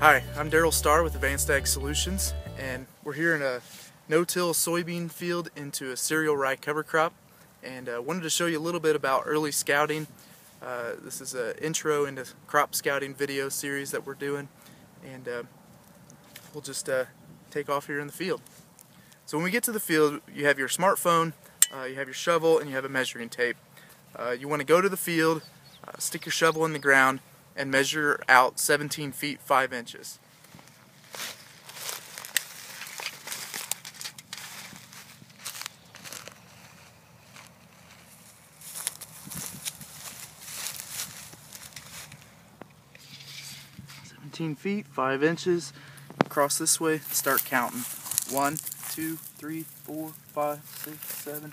Hi, I'm Daryl Starr with Advanced Ag Solutions, and we're here in a no-till soybean field into a cereal rye cover crop, and wanted to show you a little bit about early scouting. This is an intro into crop scouting video series that we're doing, and we'll just take off here in the field. So when we get to the field, you have your smartphone, you have your shovel, and you have a measuring tape. You want to go to the field, stick your shovel in the ground, and measure out 17 feet 5 inches. Feet 5 inches. Across this way, start counting. 1, 2, 3, 4, 5, 6, 7.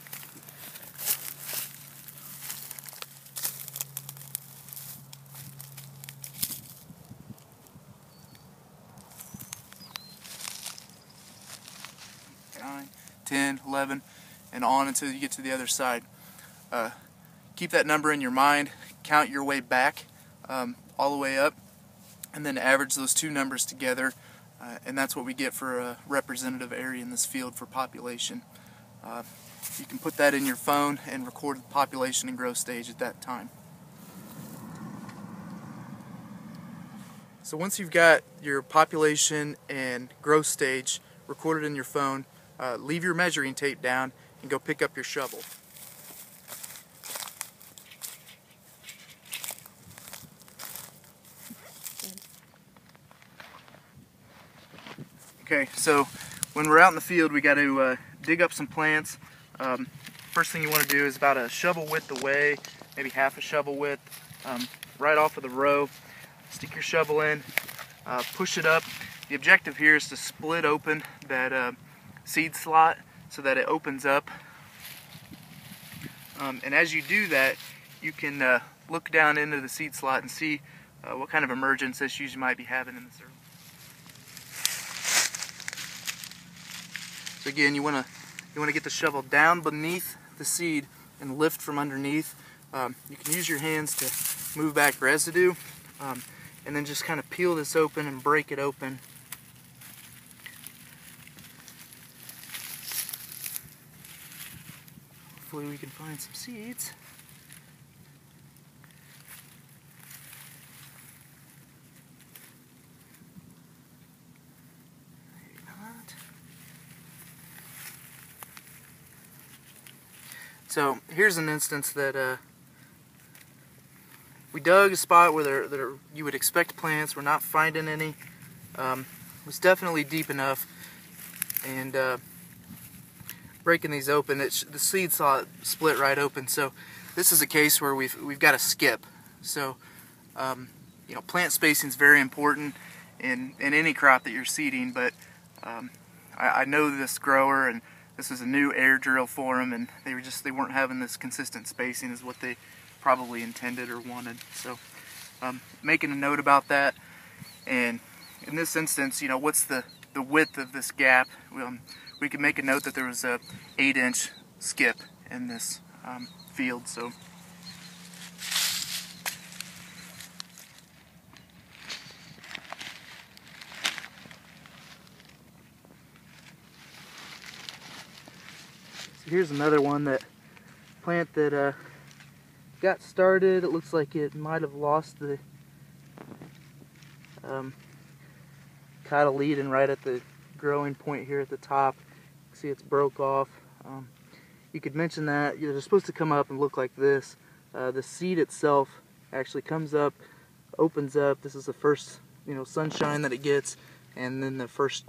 Nine, 10, 11, and on until you get to the other side. Keep that number in your mind. Count your way back all the way up, and then average those two numbers together, and that's what we get for a representative area in this field for population. You can put that in your phone and record the population and growth stage at that time. So once you've got your population and growth stage recorded in your phone, leave your measuring tape down and go pick up your shovel. Okay, so when we're out in the field, we got to dig up some plants. First thing you want to do is about a shovel width away, maybe half a shovel width, right off of the row. Stick your shovel in, push it up. The objective here is to split open that seed slot so that it opens up. And as you do that, you can look down into the seed slot and see what kind of emergence issues you might be having in this early. So again, you want to get the shovel down beneath the seed and lift from underneath. You can use your hands to move back residue, and then just kind of peel this open and break it open. Hopefully we can find some seeds. Maybe not. So here's an instance that we dug a spot where you would expect plants. We're not finding any. It was definitely deep enough, and breaking these open, the seed slot split right open. So this is a case where we've got to skip. So you know, plant spacing is very important in any crop that you're seeding. But I know this grower, and this was a new air drill for them, and they weren't having this consistent spacing is what they probably intended or wanted. So making a note about that. And in this instance, you know, what's the width of this gap? We can make a note that there was a 8-inch skip in this field. So here's another one, that plant that got started. It looks like it might have lost the cotyledon right at the growing point here at the top. See, it's broke off. You could mention that they're supposed to come up and look like this. The seed itself actually comes up, opens up. This is the first, you know, sunshine that it gets, and then the first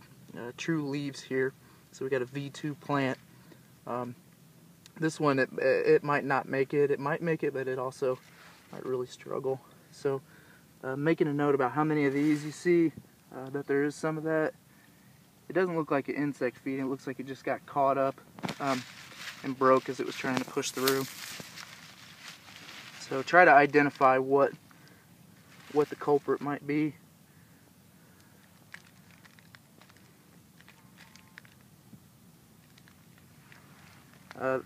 true leaves here. So we got a V2 plant. This one, it might not make it. It might make it, but it also might really struggle. So making a note about how many of these you see, that there is some of that. It doesn't look like an insect feeding. It looks like it just got caught up and broke as it was trying to push through. So try to identify what the culprit might be. The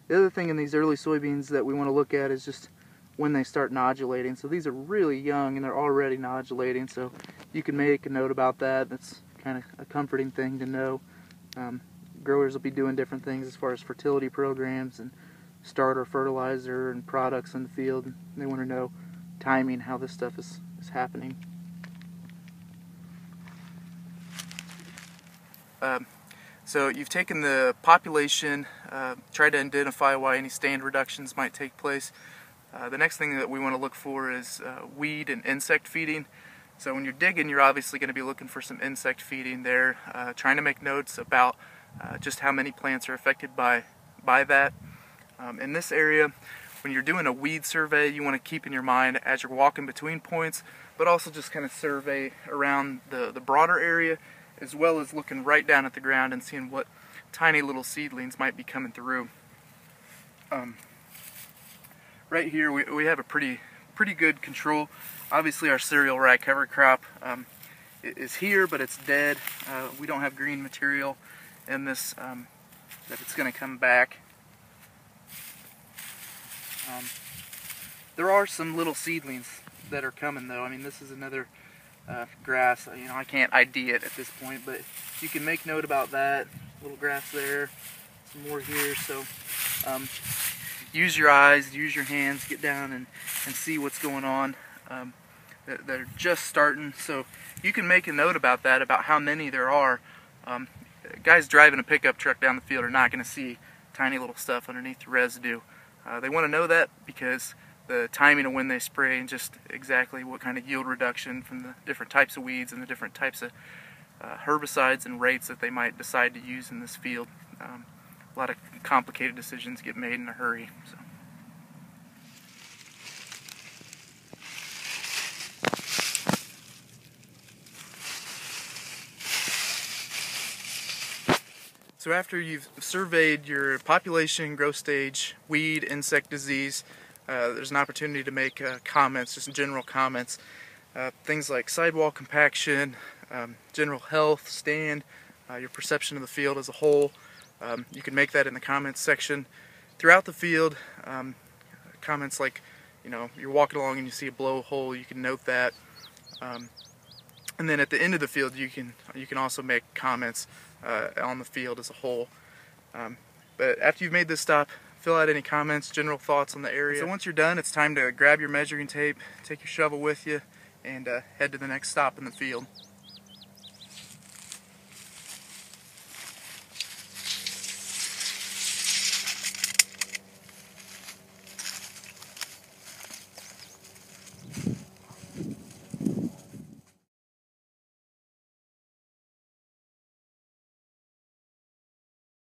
other thing in these early soybeans that we want to look at is just when they start nodulating. So these are really young and they're already nodulating, so you can make a note about that. That's kind of a comforting thing to know. Growers will be doing different things as far as fertility programs and starter fertilizer and products in the field. They want to know timing, how this stuff is happening. So you've taken the population, tried to identify why any stand reductions might take place. The next thing that we want to look for is weed and insect feeding. So when you're digging, you're obviously going to be looking for some insect feeding there, trying to make notes about just how many plants are affected by that. In this area, when you're doing a weed survey, you want to keep in your mind as you're walking between points, but also just kind of survey around the broader area, as well as looking right down at the ground and seeing what tiny little seedlings might be coming through. Right here we have a pretty good control. Obviously our cereal rye cover crop is here, but it's dead. We don't have green material in this that it's going to come back. There are some little seedlings that are coming though. I mean, this is another grass. You know, I can't ID it at this point, but you can make note about that. Little grass there, some more here. So use your eyes, use your hands, get down and see what's going on. They're just starting, so you can make a note about that, about how many there are. Guys driving a pickup truck down the field are not going to see tiny little stuff underneath the residue. They want to know that because the timing of when they spray and just exactly what kind of yield reduction from the different types of weeds and the different types of herbicides and rates that they might decide to use in this field. A lot of complicated decisions get made in a hurry. So after you've surveyed your population, growth stage, weed, insect disease, there's an opportunity to make comments, just general comments. Things like sidewall compaction, general health, stand, your perception of the field as a whole. You can make that in the comments section. Throughout the field, comments like, you know, you're walking along and you see a blowhole, you can note that. And then at the end of the field, you can also make comments on the field as a whole. But after you've made this stop, fill out any comments, general thoughts on the area. So once you're done, it's time to grab your measuring tape, take your shovel with you, and head to the next stop in the field.